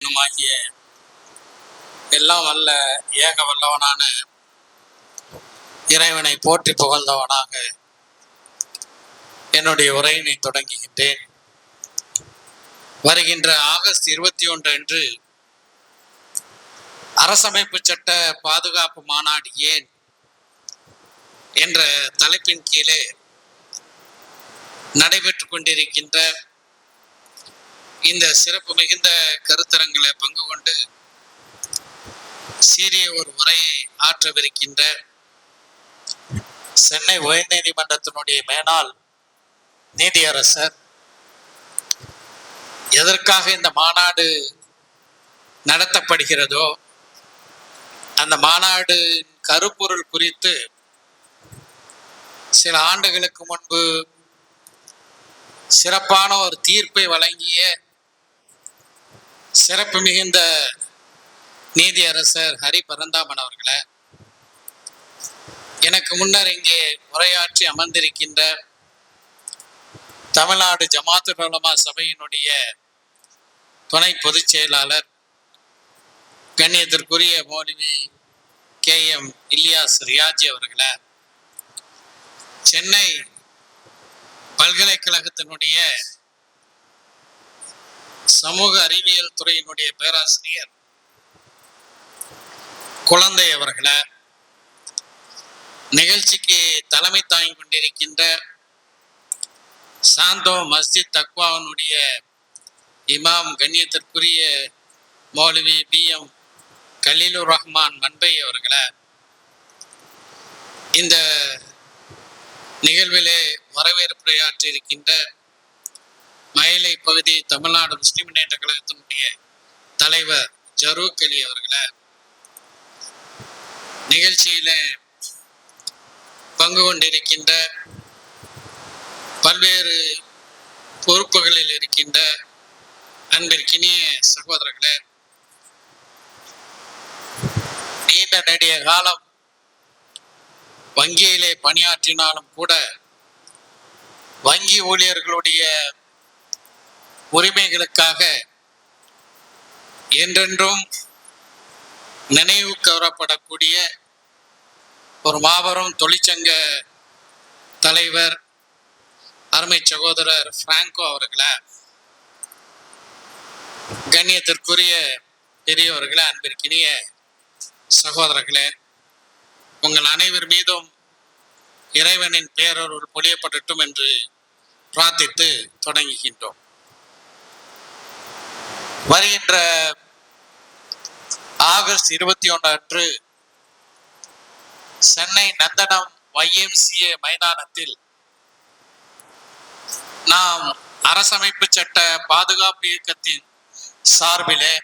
ஆகிய எல்லாம் வல்ல ஏக வல்லவனான இறைவனை போற்றி புகழ்ந்தவனாக என்னுடைய உரையினை தொடங்குகின்றேன். வருகின்ற ஆகஸ்ட் 21 அன்று அரசமைப்பு சட்ட பாதுகாப்பு மாநாடு ஏன் என்ற தலைப்பின் கீழே நடைபெற்றுக் கொண்டிருக்கின்ற இந்த சிறப்பு மிகுந்த கருத்தரங்களை பங்கு கொண்டு சீரிய ஒரு உரையை ஆற்றவிருக்கின்ற சென்னை உயர்நீதிமன்றத்தினுடைய மேலாள் நீதியரசர் எதற்காக இந்த மாநாடு நடத்தப்படுகிறதோ அந்த மாநாடு கருப்பொருள் குறித்து சில ஆண்டுகளுக்கு முன்பு சிறப்பான ஒரு தீர்ப்பை வழங்கிய சிறப்பு மிகுந்த நீதியரசர் ஹரி பரந்தாமன் அவர்களை, எனக்கு முன்னர் இங்கே உரையாற்றி அமர்ந்திருக்கின்ற தமிழ்நாடு ஜமாத்துல் உலமா சபையினுடைய துணை பொதுச் செயலாளர் கண்ணியத்திற்குரிய மௌலவி KM இலியாஸ் ரியாஜி அவர்களை, சென்னை பல்கலைக்கழகத்தினுடைய சமூக அறிவியல் துறையினுடைய பேராசிரியர் குழந்தை அவர்களை, நிகழ்ச்சிக்கு தலைமை தாங்கி கொண்டிருக்கின்ற சாந்தோ மஸ்ஜித் தக்வாவினுடைய இமாம் கண்ணியத்திற்குரிய மௌலவி BM கலீலுர் ரஹ்மான் மன்பை அவர்களை, இந்த நிகழ்விலே வரவேற்புரையாற்றி இருக்கின்ற மயிலை பகுதி தமிழ்நாடு முஸ்லிம் முன்னேற்ற கழகத்தினுடைய தலைவர் ஜரூக் அலி அவர்களை, நிகழ்ச்சியில பங்கு கொண்டிருக்கின்ற பல்வேறு பொறுப்புகளில் இருக்கின்ற அன்பிற்கினிய சகோதரர்களே, நீண்ட நெடிய காலம் வங்கியிலே பணியாற்றினாலும் கூட வங்கி ஊழியர்களுடைய உரிமைகளுக்காக என்றென்றும் நினைவு கூறப்படக்கூடிய ஒரு மாபெரும் தொழிற்சங்க தலைவர் அருமை சகோதரர் பிராங்கோ அவர்களை, கண்ணியத்திற்குரிய பெரியவர்களே, அன்பிற்கினிய சகோதரர்களே, உங்கள் அனைவர் மீதும் இறைவனின் பேரருள் பொழியப்படட்டும் என்று பிரார்த்தித்து தொடங்குகின்றோம். வருகின்ற ஆகஸ்ட் 21 அன்று சென்னை நந்தனம் YMCA மைதானத்தில் நாம் அரசமைப்பு சட்ட பாதுகாப்பு இயக்கத்தின் சார்பிலே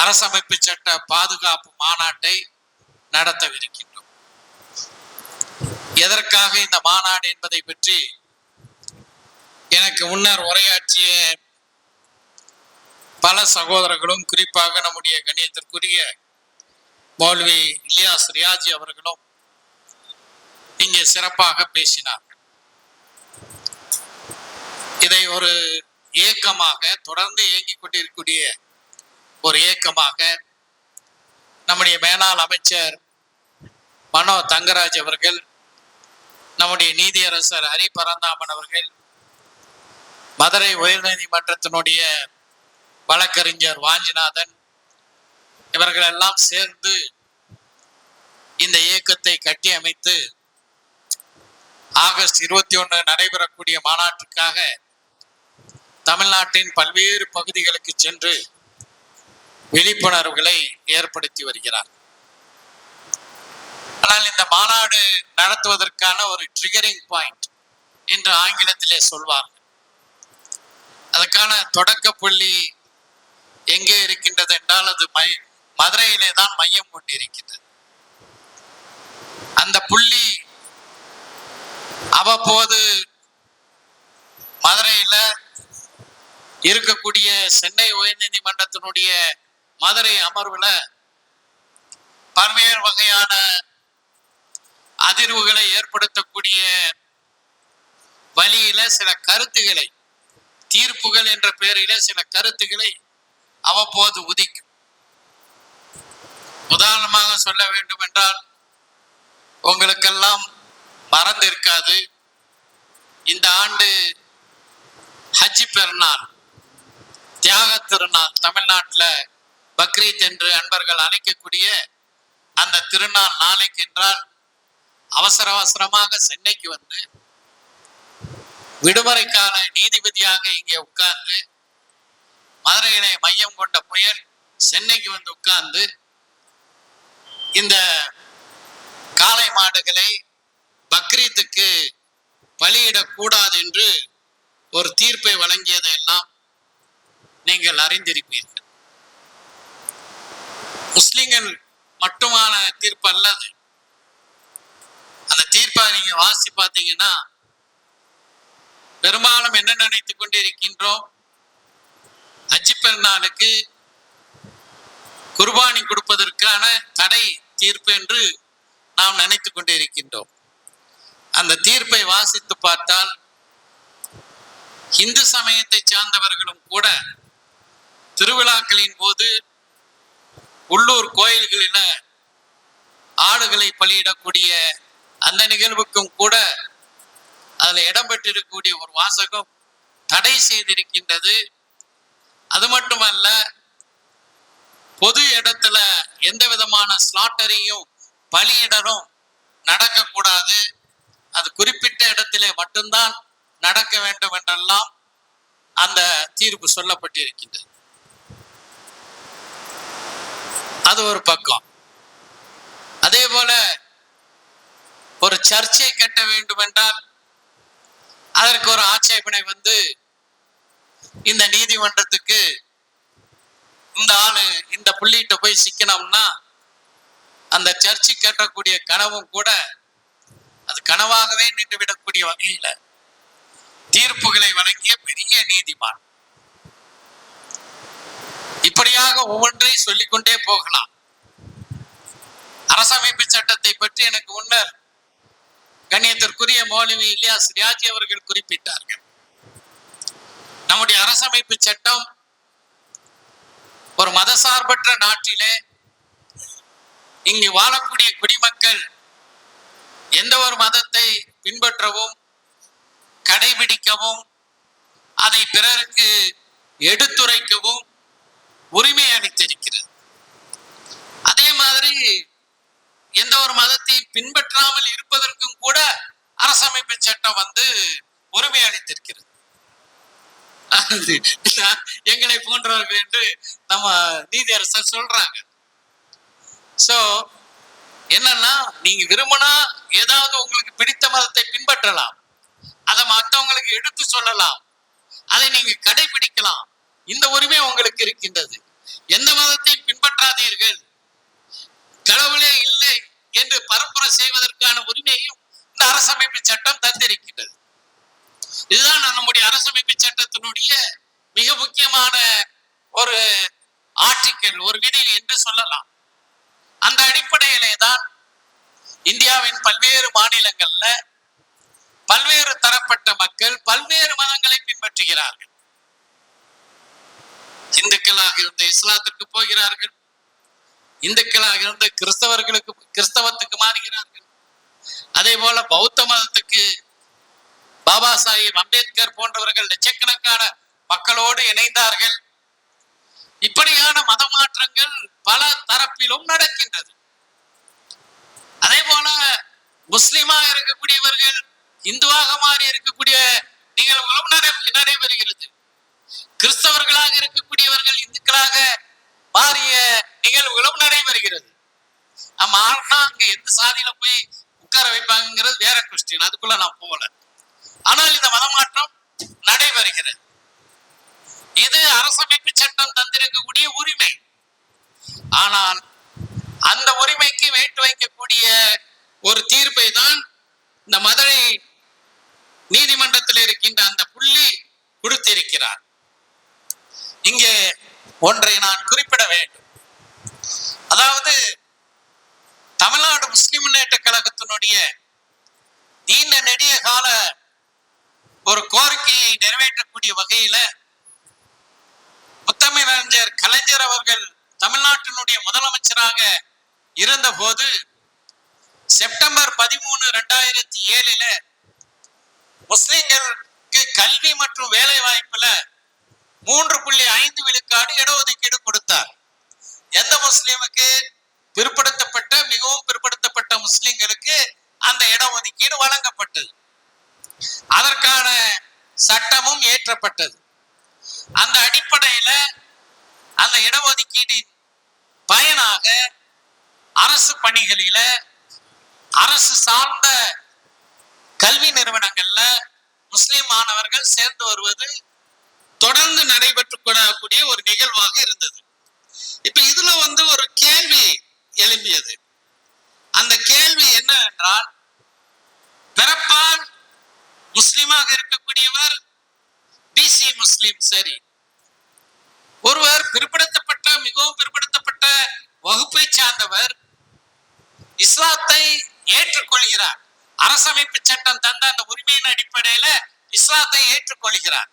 அரசமைப்பு சட்ட பாதுகாப்பு மாநாட்டை நடத்தவிருக்கின்றோம். எதற்காக இந்த மாநாடு என்பதை பற்றி எனக்கு முன்னர் உரையாற்றிய பல சகோதரர்களும், குறிப்பாக நம்முடைய கண்ணியத்திற்குரிய மௌலவி இலியாஸ் ரியாஜி அவர்களும் இங்கே சிறப்பாக பேசினார்கள். இதை ஒரு இயக்கமாக தொடர்ந்து இயங்கிக் கொண்டிருக்கக்கூடிய ஒரு இயக்கமாக நம்முடைய மேலாள் அமைச்சர் மனோ தங்கராஜ் அவர்கள், நம்முடைய நீதியரசர் ஹரி பரந்தாமன் அவர்கள், மதுரை உயர்நீதிமன்றத்தினுடைய வழக்கறிஞர் வாஞ்சிநாதன், இவர்கள் எல்லாம் சேர்ந்து இந்த இயக்கத்தை கட்டி அமைத்து ஆகஸ்ட் 21 நடைபெறக்கூடிய மாநாட்டுக்காக தமிழ்நாட்டின் பல்வேறு பகுதிகளுக்கு சென்று விழிப்புணர்வுகளை ஏற்படுத்தி வருகிறார். ஆனால் இந்த மாநாடு நடத்துவதற்கான ஒரு ட்ரிகரிங் பாயிண்ட் என்று ஆங்கிலத்திலே சொல்வார்கள். அதற்கான தொடக்க புள்ளி எங்கே இருக்கின்றது என்றால் அது மதுரையிலே தான் மையம் கொண்டிருக்கின்றது. அந்த புள்ளி அவ்வப்போது மதுரையில இருக்கக்கூடிய சென்னை உயர்நீதிமன்றத்தினுடைய மதுரை அமர்வுல பல்வேறு வகையான அதிர்வுகளை ஏற்படுத்தக்கூடிய வழியில சில கருத்துக்களை, தீர்ப்புகள் என்ற பெயரில சில கருத்துக்களை அவ்வப்போது உதிக்கும். உதாரணமாக சொல்ல வேண்டும் என்றால், உங்களுக்கெல்லாம் மறந்து இருக்காது, இந்த ஆண்டு ஹஜ் பெருநாள், தியாக திருநாள், தமிழ்நாட்டில் பக்ரீத் என்று அன்பர்கள் அழைக்கக்கூடிய அந்த திருநாள் நாளைக்கு என்றால் அவசர அவசரமாக சென்னைக்கு வந்து விடுமுறைக்கான நீதிபதியாக இங்கே உட்கார்ந்து, மதுரையினை மையம் கொண்ட புயல் சென்னைக்கு வந்து உட்கார்ந்து இந்த காளை மாடுகளை பக்ரீத்துக்கு பலியிடக்கூடாது என்று ஒரு தீர்ப்பை வழங்கியதையெல்லாம் நீங்கள் அறிந்திருப்பீர்கள். முஸ்லிம்கள் மட்டுமான தீர்ப்பு அல்லது. அந்த தீர்ப்பை நீங்க வாசி பார்த்தீங்கன்னா பெரும்பாலும் என்ன நினைத்துக் கொண்டிருக்கின்றோம், ஹஜ் பெருநாளுக்கு குர்பானி கொடுப்பதற்கான தடை தீர்ப்பு என்று நாம் நினைத்துக் கொண்டிருக்கின்றோம். அந்த தீர்ப்பை வாசித்து பார்த்தால் இந்து சமயத்தை சார்ந்தவர்களும் கூட திருவிழாக்களின் போது உள்ளூர் கோயில்களில ஆடுகளை பலியிடக்கூடிய அந்த நிகழ்வுக்கும் கூட அதுல இடம்பெற்றிருக்கக்கூடிய ஒரு வாசகம் தடை செய்திருக்கின்றது. அது மட்டுமல்ல, பொது இடத்துல எந்த விதமான ஸ்லாட்டரியும் பலியிடலும் நடக்கக்கூடாது, அது குறிப்பிட்ட இடத்திலே மட்டும்தான் நடக்க வேண்டும் என்றெல்லாம் அந்த தீர்ப்பு சொல்லப்பட்டிருக்கின்றது. அது ஒரு பக்கம். அதே போல ஒரு சர்ச்சை கட்ட வேண்டும் என்றால் அதற்கு ஒரு ஆட்சேபனை வந்து இந்த நீதிமன்றத்துக்கு இந்த ஆளு இந்த புள்ளிட்ட போய் சிக்கணும்னா அந்த சர்ச்சை கட்டக்கூடிய கனவும் கூட அது கனவாகவே நின்றுவிடக்கூடிய வகையில தீர்ப்புகளை வழங்கிய பெரிய நீதிமான். இப்படியாக ஒவ்வொன்றை சொல்லிக்கொண்டே போகலாம். அரசமைப்பு சட்டத்தை பற்றி எனக்கு முன்னர் கண்ணியத்திற்குரிய மௌலவி இலியாஸ் ரியாஜி அவர்கள் குறிப்பிட்டார்கள். நம்முடைய அரசமைப்பு சட்டம் ஒரு மதசார்பற்ற நாட்டிலே இங்கு வாழக்கூடிய குடிமக்கள் எந்த ஒரு மதத்தை பின்பற்றவும் கடைபிடிக்கவும் அதை பிறருக்கு எடுத்துரைக்கவும் உரிமை அளித்திருக்கிறது. அதே மாதிரி எந்த ஒரு மதத்தை பின்பற்றாமல் இருப்பதற்கும் கூட அரசமைப்பு சட்டம் வந்து உரிமை அளித்திருக்கிறது. எங்களை போன்றவர்கள் என்று நம்ம நீதியரசர் சொல்றாங்க. சோ என்னன்னா, நீங்க விரும்பினா ஏதாவது உங்களுக்கு பிடித்த மதத்தை பின்பற்றலாம், அதை மற்றவங்களுக்கு எடுத்து சொல்லலாம், அதை நீங்க கடைபிடிக்கலாம், இந்த உரிமை உங்களுக்கு இருக்கின்றது. எந்த மதத்தையும் பின்பற்றாதீர்கள், கடவுளே இல்லை என்று பரப்புரை செய்வதற்கான உரிமையும் இந்த அரசமைப்பு சட்டம் தந்திருக்கின்றது. இதுதான் நம்முடைய அரசமைப்பு சட்டத்தினுடைய மிக முக்கியமான ஒரு ஆர்டிக்கல், ஒரு விதி என்று சொல்லலாம். அந்த அடிப்படையிலே தான் இந்தியாவின் பல்வேறு மாநிலங்கள்ல பல்வேறு தரப்பட்ட மக்கள் பல்வேறு மதங்களை பின்பற்றுகிறார்கள். இந்துக்களாக இருந்த இஸ்லாத்திற்கு போகிறார்கள், இந்துக்களாக இருந்த கிறிஸ்தவத்துக்கு மாறுகிறார்கள். அதே போல பௌத்த மதத்துக்கு பாபா சாஹிப் அம்பேத்கர் போன்றவர்கள் லட்சக்கணக்கான மக்களோடு இணைந்தார்கள். இப்படியான மத மாற்றங்கள் பல தரப்பிலும் நடக்கின்றது. அதே போல முஸ்லிமா இருக்கக்கூடியவர்கள் இந்துவாக மாறி இருக்கக்கூடிய நிகழ்வுகளும் நடைபெறுகிறது. கிறிஸ்தவர்களாக இருக்கக்கூடியவர்கள் இந்துக்களாக மாறிய நிகழ்வுகளும் நடைபெறுகிறது. நம்ம ஆனா அங்க எந்த சாதியில போய் உட்கார வைப்பாங்கிறது வேற கொஸ்டின், அதுக்குள்ள நான் போகல. ஆனால் இந்த மதமாற்றம் நடைபெறுகிறது. இது அரசமைப்பு சட்டம் தந்திருக்கக்கூடிய உரிமை. ஆனால் அந்த உரிமைக்கு வேட்டு வைக்கக்கூடிய ஒரு தீர்ப்பை தான் இந்த மதுரை நீதிமன்றத்தில் இருக்கின்ற அந்த புள்ளி கொடுத்திருக்கிறார். இங்கே ஒன்றை நான் குறிப்பிட வேண்டும். அதாவது தமிழ்நாடு முஸ்லிம் முன்னேற்ற கழகத்தினுடைய நீண்ட நெடிய கால ஒரு கோரிக்கையை நிறைவேற்றக்கூடிய வகையில முத்தமிழறிஞர் கலைஞர் அவர்கள் தமிழ்நாட்டினுடைய முதலமைச்சராக இருந்தபோது செப்டம்பர் 13, 2007 முஸ்லிம்களுக்கு கல்வி மற்றும் வேலை வாய்ப்புல 3.5 விழுக்காடு இடஒதுக்கீடு கொடுத்தார். எந்த முஸ்லிமுக்கு? பிற்படுத்தப்பட்ட, மிகவும் பிற்படுத்தப்பட்ட முஸ்லிம்களுக்கு அந்த இடஒதுக்கீடு வழங்கப்பட்டது. அதற்கான சட்டமும் ஏற்றப்பட்டது. அந்த அடிப்படையில அந்த இடஒதுக்கீட்டின் பயனாக அரசு பணிகளில, அரசு சார்ந்த கல்வி நிறுவனங்கள்ல முஸ்லிம் மாணவர்கள் சேர்ந்து வருவது தொடர்ந்து நடைபெற்று கூடிய ஒரு நிகழ்வாக இருந்தது. இப்ப இதுல ஒரு கேள்வி எழும்பியது. அந்த கேள்வி என்னவென்றால், பிறப்பால் முஸ்லிமாக இருக்கக்கூடியவர் பிசி முஸ்லிம் சரி, ஒருவர் பிற்படுத்தப்பட்ட, மிகவும் பிற்படுத்தப்பட்ட வகுப்பை சார்ந்தவர் இஸ்லாத்தை ஏற்றுக்கொள்கிறார், அரசமைப்பு சட்டம் தந்த அந்த உரிமையின் அடிப்படையில இஸ்லாத்தை ஏற்றுக்கொள்கிறார்.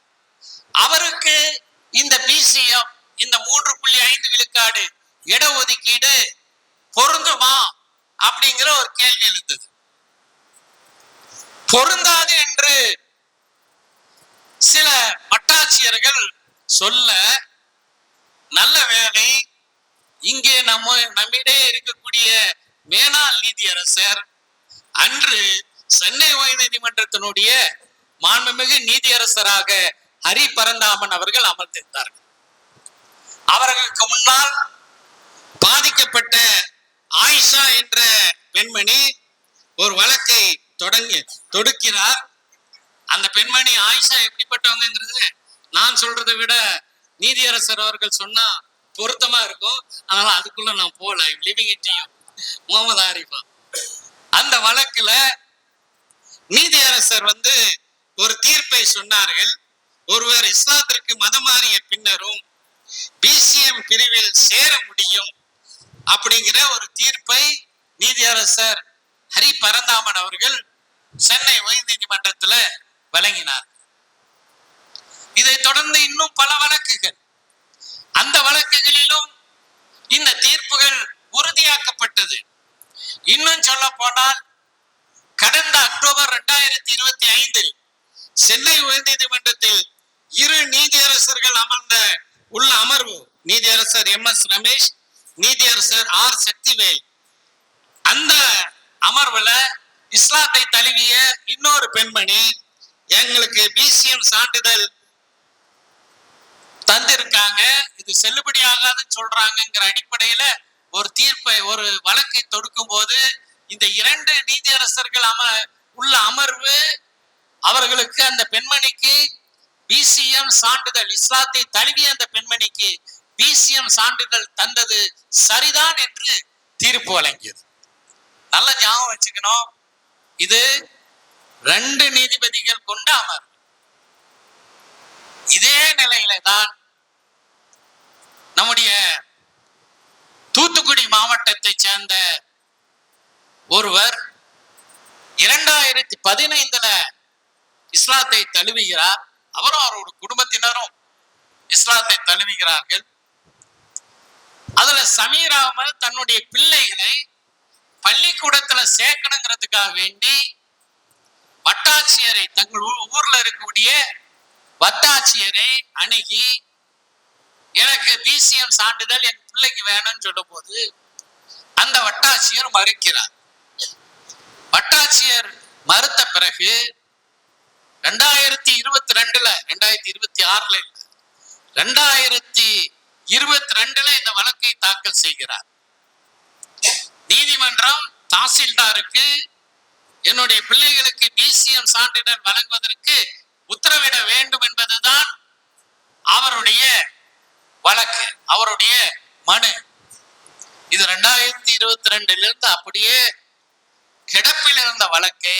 அவருக்கு இந்த பிசிஎம், இந்த 3.5 விழுக்காடு இடஒதுக்கீடு பொருந்துமா அப்படிங்கிற ஒரு கேள்வி எழுந்தது. பொருந்தாது என்று சில வட்டாட்சியர்கள் சொல்ல, நல்ல வேளை இங்கே நம்மிடையே இருக்கக்கூடிய மேனாள் நீதியரசர் அன்று சென்னை உயர்நீதிமன்றத்தினுடைய மாண்புமிகு நீதியரசராக ஹரி பரந்தாமன் அவர்கள் அமர்ந்திருந்தார்கள். அவர்களுக்கு முன்னால் பாதிக்கப்பட்ட ஆயிஷா என்ற பெண்மணி ஒரு வழக்கை தொடுக்கிறார். அந்த பெண்மணி ஆயிஷா எப்படிப்பட்டவங்கிறது நான் சொல்றதை விட நீதியரசர் அவர்கள் சொன்னா பொருத்தமா இருக்கும். அதனால அதுக்குள்ள நான் போல living it you Mohammed Arifa. அந்த வழக்குல நீதியரசர் ஒரு தீர்ப்பை சொன்னார்கள். ஒருவர் இஸ்லாத்திற்கு மதம் மாறிய பின்னரும் பிசிஎம் பிரிவில் சேர முடியும் அப்படிங்கிற ஒரு தீர்ப்பை நீதியரசர் ஹரி பரந்தாமன் அவர்கள் சென்னை உயர்நீதிமன்றத்தில் வழங்கினார். இதை தொடர்ந்து இன்னும் பல வழக்குகள், அந்த வழக்குகளிலும் இந்த தீர்ப்புகள் உறுதியாக்கப்பட்டது. இன்னும் சொல்ல போனால், கடந்த அக்டோபர் 2025 சென்னை உயர்நீதிமன்றத்தில் 2 நீதியரசர்கள் உள்ள அமர்வு, நீதியரசர் MS ரமேஷ், நீதியரசர் R சக்திவேல், அந்த அமர்வுல இஸ்லாத்தை தழுவிய இன்னொரு பெண்மணி எங்களுக்கு பிசிஎம் சான்றிதழ் தந்திருக்காங்க, இது செல்லுபடியாகாதுன்னு சொல்றாங்கிற அடிப்படையில ஒரு தீர்ப்பை, ஒரு வழக்கை தொடுக்கும் போது இந்த 2 நீதியரசர்கள் உள்ள அமர்வு அவர்களுக்கு, அந்த பெண்மணிக்கு பிசிஎம் சான்றிதழ், இஸ்லாத்தை தழுவிய அந்த பெண்மணிக்கு பிசிஎம் சான்றிதழ் தந்தது சரிதான் என்று தீர்ப்பு வழங்கியது. நல்ல ஞாபகம் வச்சுக்கணும், இது 2 நீதிபதிகள் கொண்ட அமர்வு. இதே நிலையில தான் நம்முடைய தூத்துக்குடி மாவட்டத்தை சேர்ந்த ஒருவர் 2015 இஸ்லாத்தை தழுவுகிறார். அவரும் அவருடைய குடும்பத்தினரும் இஸ்லாத்தை தழுவுகிறார்கள். அதுல சமீர் அகமது தன்னுடைய பிள்ளைகளை பள்ளிக்கூடத்துல சேர்க்கணுங்கிறதுக்காக வேண்டி வட்டாட்சியரை, தங்கள் ஊர்ல இருக்கக்கூடிய வட்டாட்சியரை அணுகி, எனக்கு பிசிஎம் சான்றிதழ் என் பிள்ளைக்கு வேணும்னு சொல்லும் போது அந்த வட்டாட்சியர் மறுக்கிறார். வட்டாட்சியர் மறுத்த பிறகு 2022 2026 2022 இந்த வழக்கை தாக்கல் செய்கிறார். நீதிமன்றம் தாசில்தாருக்கு என்னுடைய பிள்ளைகளுக்கு பிசிஎம் சான்றிதழ் வழங்குவதற்கு உத்தரவிட வேண்டும் என்பதுதான் அவருடைய வழக்கு, அவருடைய மனு. இது 2022 அப்படியே கிடப்பில் இருந்த வழக்கை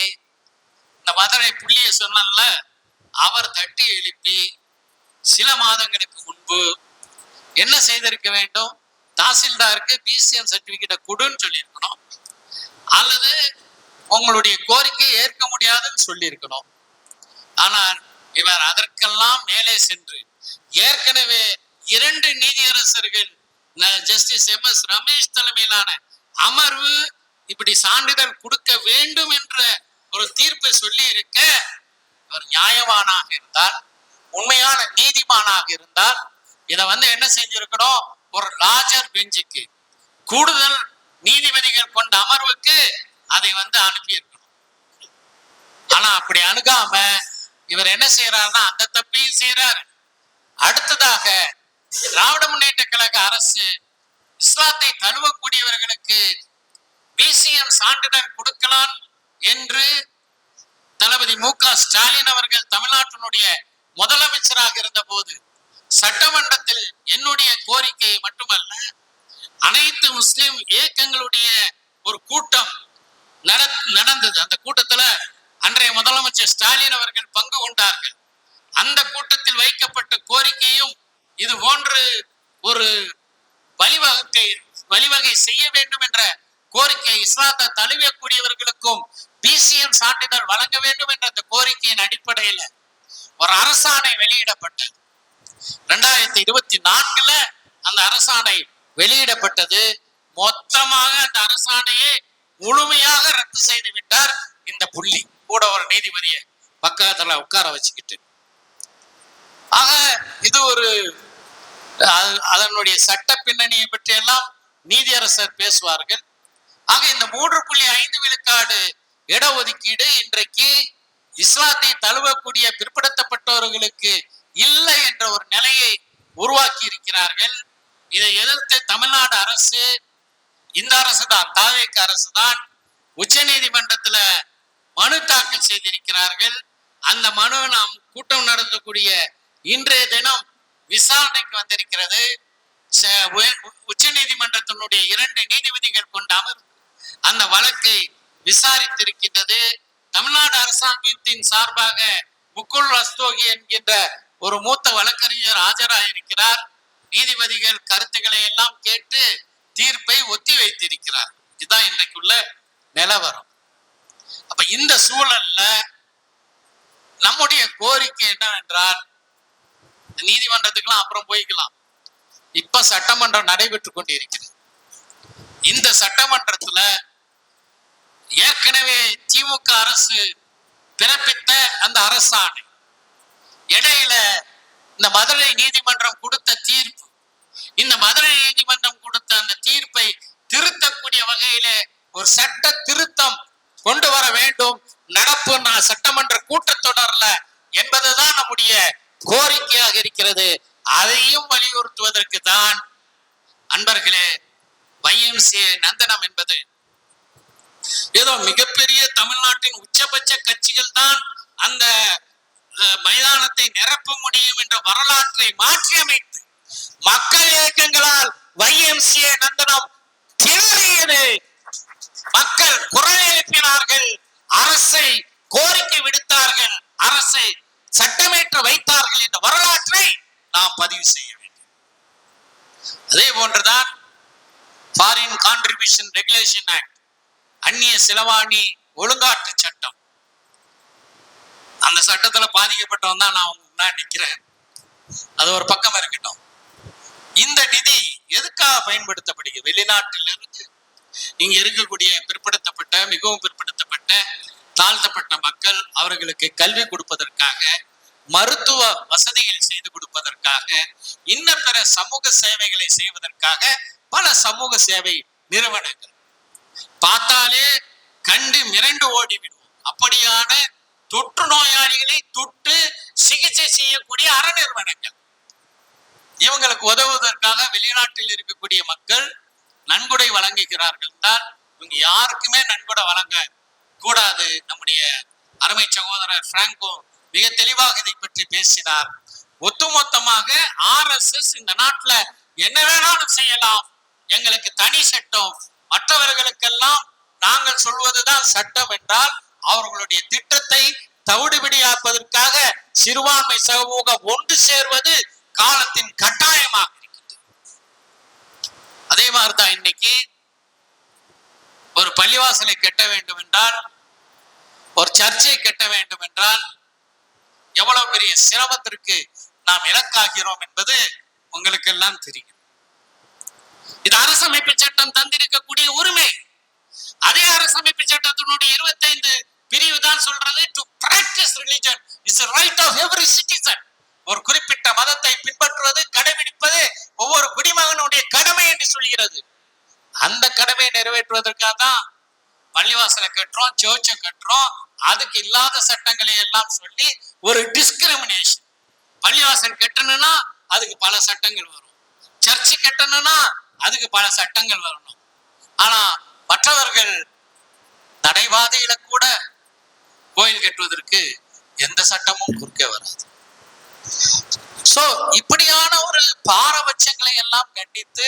இந்த மதுரை புள்ளிய சொன்னல அவர் தட்டி எழுப்பி சில மாதங்களுக்கு முன்பு என்ன செய்திருக்க வேண்டும், தாசில்தாருக்கு பிசிஎம் சர்டிபிகேட்டை கொடுன்னு சொல்லியிருக்கணும், அல்லது உங்களுடைய கோரிக்கை ஏற்க முடியாதுன்னு சொல்லியிருக்கணும். ஆனால் இவர் அதற்கெல்லாம் மேலே சென்று ஏற்கனவே 2 நீதியரசர்கள் ஜஸ்டிஸ் MS ரமேஷ் தலைமையிலான அமர்வு இப்படி சான்றிதழ் கொடுக்க வேண்டும் என்ற ஒரு தீர்ப்பை சொல்லி இருக்க, ஒரு நியாயவானாக இருந்தால், உண்மையான நீதிமானாக இருந்தால் இதை என்ன செஞ்சிருக்கணும், ஒரு லார்ஜர் பெஞ்சுக்கு, கூடுதல் நீதிபதிகள் கொண்ட அமர்வுக்கு அதை அனுப்பி இருக்கணும். ஆனா அப்படி அணுகாம இவர் என்ன செய்யறாருன்னா அந்த தப்பையும் செய்யறாரு. அடுத்ததாக திராவிட முன்னேற்ற கழக அரசு இஸ்லாத்தை தழுவக்கூடியவர்களுக்கு BCM சான்றிதழ் கொடுக்கலாம் என்று தளபதி MK ஸ்டாலின் அவர்கள் தமிழ்நாட்டினுடைய முதலமைச்சராக இருந்த போது சட்டமன்றத்தில் என்னுடைய கோரிக்கையை மட்டுமல்ல, அனைத்து முஸ்லிம் இயக்கங்களுடைய ஒரு கூட்டம் நடந்தது. அந்த கூட்டத்துல அன்றைய முதலமைச்சர் ஸ்டாலின் அவர்கள் பங்கு கொண்டார்கள். அந்த கூட்டத்தில் வைக்கப்பட்ட கோரிக்கையும் இது போன்று ஒரு வழிவகை செய்ய வேண்டும் என்ற கோரிக்கை, இஸ்லாத்தை தழுவக்கூடியவர்களுக்கும் BCM சான்றிதழ் வழங்க வேண்டும் என்ற அந்த கோரிக்கையின் அடிப்படையில் ஒரு அரசாணை வெளியிடப்பட்டது. 2024 அந்த அரசாணை வெளியிடப்பட்டது. மொத்தமாக அந்த அரசாணையை முழுமையாக ரத்து செய்து விட்டார் இந்த புள்ளி. கூட ஒரு நீதிபதியை பக்கத்துல உட்கார வச்சுக்கிட்டு. ஆக இது ஒரு அதனுடைய சட்ட பின்னணியை பற்றி எல்லாம் நீதியரசர் பேசுவார்கள். ஆக இந்த 3.5 விழுக்காடு இடஒதுக்கீடு இன்றைக்கு இஸ்லாத்தை தழுவக்கூடிய பிற்படுத்தப்பட்டவர்களுக்கு இல்லை என்ற ஒரு நிலையை உருவாக்கி இருக்கிறார்கள். இதை எதிர்த்து தமிழ்நாடு அரசு, இந்த அரசு தான், தாவேக அரசு தான் உச்ச நீதிமன்றத்துல மனு தாக்கல் செய்திருக்கிறார்கள். அந்த மனு நாம் கூட்டம் நடத்தக்கூடிய இன்றைய தினம் விசாரணைக்கு வந்திருக்கிறது. உச்ச நீதிமன்றத்தினுடைய 2 நீதிபதிகள் கொண்ட அமர்வு அந்த வழக்கை விசாரித்திருக்கின்றது. தமிழ்நாடு அரசாங்கத்தின் சார்பாக முகுல் ரஸ்தோகி என்கின்ற ஒரு மூத்த வழக்கறிஞர் ஆஜராயிருக்கிறார். நீதிபதிகள் கருத்துக்களை எல்லாம் கேட்டு தீர்ப்பை ஒத்தி வைத்திருக்கிறார். இதுதான் இன்றைக்குள்ள நிலவரம். அப்ப இந்த சூழல்ல நம்முடைய கோரிக்கை என்னவென்றால், நீதிமன்றத்துக்கெல்லாம் அப்புறம் போய்க்கலாம், இப்ப சட்டமன்றம் நடைபெற்று கொண்டிருக்கிறது. இந்த சட்டமன்றத்துல ஏற்கனவே திமுக அரசு பிறப்பித்த அந்த அரசாணை, இடையில இந்த மதுரை நீதிமன்றம் கொடுத்த தீர்ப்பு, இந்த மதுரை நீதிமன்றம் கொடுத்த அந்த தீர்ப்பை திருத்தக்கூடிய வகையில ஒரு சட்ட திருத்தம் கொண்டு வர வேண்டும் நடப்பு சட்டமன்ற கூட்டத்தொடர்ல என்பதுதான் நம்முடைய கோரிக்கையாக இருக்கிறது. அதையும் வலியுறுத்துவதற்கு தான் அன்பர்களே YMCA நந்தனம் என்பது ஏதோ மிகப்பெரிய தமிழ்நாட்டின் உச்சபட்ச கட்சிகள் தான் அந்த மைதானத்தை நிரப்ப முடியும் என்ற வரலாற்றை மாற்றி அமைத்து மக்கள் இயக்கங்களால் YMCA நந்தனம் திணறியது. மக்கள் குரல் எழுப்பினார்கள், அரசை கோரிக்கை விடுத்தார்கள், அரசை சட்டமேற்ற வைத்தார்கள் என்ற வரலாற்றை நாம் பதிவு செய்ய வேண்டும். அதே போன்றுதான் ஃபாரின் கான்ட்ரிபியூஷன் ரெகுலேஷன் ஆக்ட், அந்நிய செலவாணி ஒழுங்காற்று சட்டம். அந்த சட்டத்துல பாதிக்கப்பட்டவன் தான் நான் முன்னாடி நிக்கிறேன். அது ஒரு பக்கம் இருக்கட்டும். இந்த நிதி எதுக்காக பயன்படுத்தப்படுகிறது? வெளிநாட்டில் இருந்து இங்க இருக்கக்கூடிய பிற்படுத்தப்பட்ட, மிகவும் பிற்படுத்தப்பட்ட, தாழ்த்தப்பட்ட மக்கள், அவர்களுக்கு கல்வி கொடுப்பதற்காக, மருத்துவ வசதிகள் செய்து கொடுப்பதற்காக, இன்ன பிற சமூக சேவைகளை செய்வதற்காக பல சமூக சேவை நிறுவனங்கள் பார்த்தாலே கண்டு மிரண்டு ஓடிவிடும். அப்படியான தொற்று நோயாளிகளை தொட்டு சிகிச்சை செய்யக்கூடிய அறநிறுவனங்கள், இவங்களுக்கு உதவுவதற்காக வெளிநாட்டில் இருக்கக்கூடிய மக்கள் நன்கொடை வழங்குகிறார்கள் தான். இவங்க யாருக்குமே நன்கொடை வழங்க கூடாது. நம்முடைய அருமை சகோதரர் பிராங்கோ மிக தெளிவாக இதை பற்றி பேசினார். ஒட்டுமொத்தமாக RSS இந்த நாட்டுல என்ன வேணாலும் செய்யலாம், எங்களுக்கு தனி சட்டம், மற்றவர்களுக்கெல்லாம் நாங்கள் சொல்வதுதான் சட்டம் என்றால் அவர்களுடைய திட்டத்தை தவிடுபிடியாப்பதற்காக சிறுபான்மை சமூகம் ஒன்று சேர்வது காலத்தின் கட்டாயமாக இருக்கின்றது. அதே மாதிரிதான் இன்னைக்கு ஒரு பள்ளிவாசலை கட்ட வேண்டும் என்றால், ஒரு சர்ச்சை கட்ட வேண்டும் என்றால் எவ்வளவு பெரிய சிரமத்திற்கு நாம் இலக்காகிறோம் என்பது உங்களுக்கு எல்லாம் தெரியும். இது அரசமைப்பு சட்டம் தந்திருக்கக்கூடிய உரிமை. அதே அரசமைப்பு சட்டத்தினுடைய 25 பிரிவு தான் சொல்றது, to practise religion is a right of every citizen. ஒரு குறிப்பிட்ட மதத்தை பின்பற்றுவது, கடைபிடிப்பது ஒவ்வொரு குடிமகனுடைய கடமை என்று சொல்கிறது. அந்த கடமையை நிறைவேற்றுவதற்காக தான் பள்ளிவாசலை கட்டுறோம், சர்ச்சை கட்டுறோம். அதுக்கு இல்லாத சட்டங்களை எல்லாம் சொல்லி ஒரு டிஸ்கிரிமினேஷன். பள்ளிவாசல் கட்டணும்னா அதுக்கு பல சட்டங்கள் வரும், சர்ச்சு கட்டணும்னா அதுக்கு பல சட்டங்கள் வரணும். ஆனா மற்றவர்கள் நடைபாதையில கூட கோயில் கட்டுவதற்கு எந்த சட்டமும் குறுக்கே வராது. சோ இப்படியான ஒரு பாரபட்சங்களை எல்லாம் கண்டித்து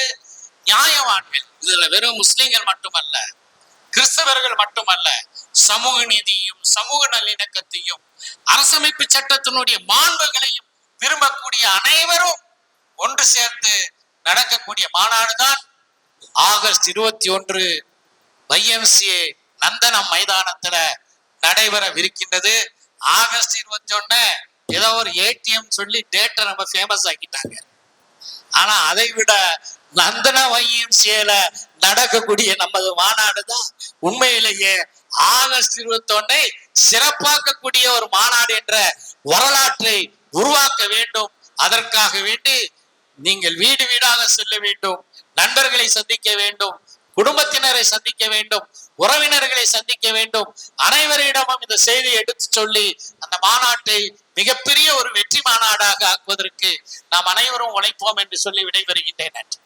நியாயவான்கள், இதுல வெறும் முஸ்லிம்கள் மட்டுமல்ல, கிறிஸ்தவர்கள் மட்டுமல்ல, சமூக நீதியும் சமூக நல்லிணக்கத்தையும் அரசமைப்பு சட்டத்தினுடைய மாண்புகளையும் விரும்பக்கூடிய அனைவரும் ஒன்று சேர்ந்து நடக்கக்கூடிய மாநாடுதான் ஆகஸ்ட் 21 YMCA நந்தனம் மைதானத்துல நடைபெறவிருக்கின்றது. ஆகஸ்ட் 21 ஏதோ ஒரு ATM சொல்லி டேட்டை நம்ம ஃபேமஸ் ஆக்கிட்டாங்க. ஆனா அதை விட நந்தனம் YMCAல நடக்கக்கூடிய நமது மாநாடு தான் உண்மையிலேயே ஆகஸ்ட் 21 சிறப்பாக்கக்கூடிய ஒரு மாநாடு என்ற வரலாற்றை உருவாக்க வேண்டும். அதற்காக வேண்டி நீங்கள் வீடு வீடாக செல்ல வேண்டும், நண்பர்களை சந்திக்க வேண்டும், குடும்பத்தினரை சந்திக்க வேண்டும், உறவினர்களை சந்திக்க வேண்டும். அனைவரிடமும் இந்த செய்தியை எடுத்து சொல்லி அந்த மாநாட்டை மிகப்பெரிய ஒரு வெற்றி மாநாடாக ஆக்குவதற்கு நாம் அனைவரும் உழைப்போம் என்று சொல்லி விடைபெறுகின்றேன். நன்றி.